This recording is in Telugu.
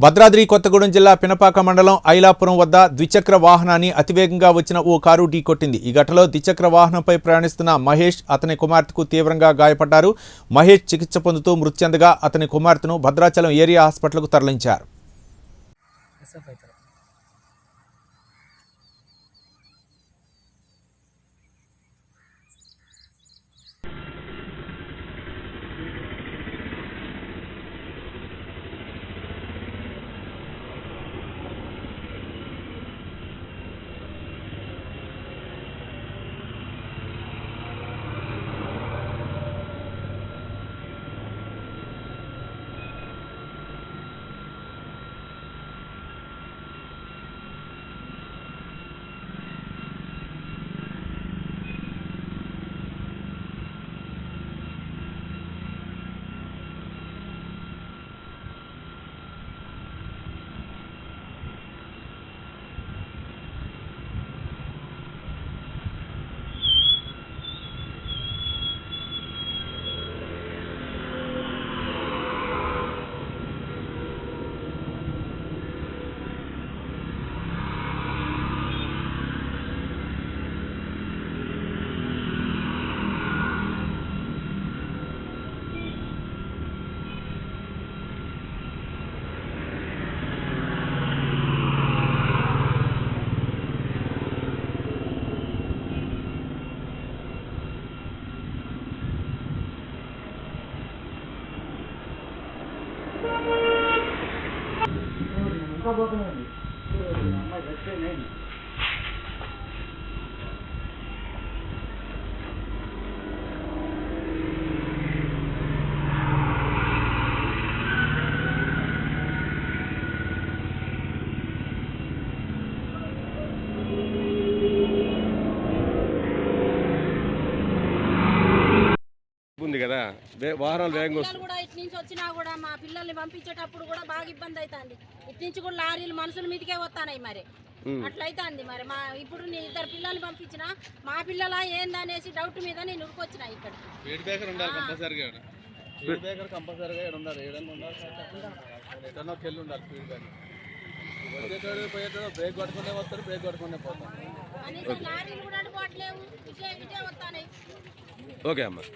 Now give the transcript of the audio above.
భద్రాద్రి కొత్తగూడెం జిల్లా పినపాక మండలం ఐలాపురం వద్ద ద్విచక్ర వాహనాన్ని అతివేగంగా వచ్చిన ఓ కారు ఢీకొట్టింది. ఈ ఘటనలో ద్విచక్ర వాహనంపై ప్రయాణిస్తున్న మహేష్, అతని కుమార్తెకు తీవ్రంగా గాయపడ్డారు. మహేష్ చికిత్స పొందుతూ మృతి చెందగా అతని కుమార్తెను భద్రాచలం ఏరియా హాస్పిటల్కు తరలించారు. ఉంది కదా వాహనాలు వేగంగా వస్తాయి కూడా. ఇటు నుంచి వచ్చినా కూడా మా పిల్లల్ని పంపించేటప్పుడు కూడా బాగా ఇబ్బంది అవుతుంది. ఇటు నుంచి కూడా లారీలు మనుషుల మీదకే వస్తాయి. మరి అట్లయితే అంది. మరి మా ఇప్పుడు నేను ఇద్దరు పిల్లల్ని పంపించిన మా పిల్లల ఏందనేసి డౌట్ మీద నేను ఉరికొచ్చిన. ఇక్కడ స్పీడ్ బ్రేకర్ ఉండాలి కంపల్సరీగా. స్పీడ్ బ్రేకర్ కంపల్సరీగా ఉండాలి. ఏడన్నా ఉండాలి, ఎటన్నా కెళ్ళి ఉండాలి. స్పీడ్ బ్రేకర్ వచ్చేటోడు పోయేటోడు బ్రేక్ పట్టుకునే వస్తారు, బ్రేక్ పట్టుకునే పోతాం. లారీలు కూడా పోవట్లేవు, ఇటే వస్తాయి. ఓకే అమ్మా.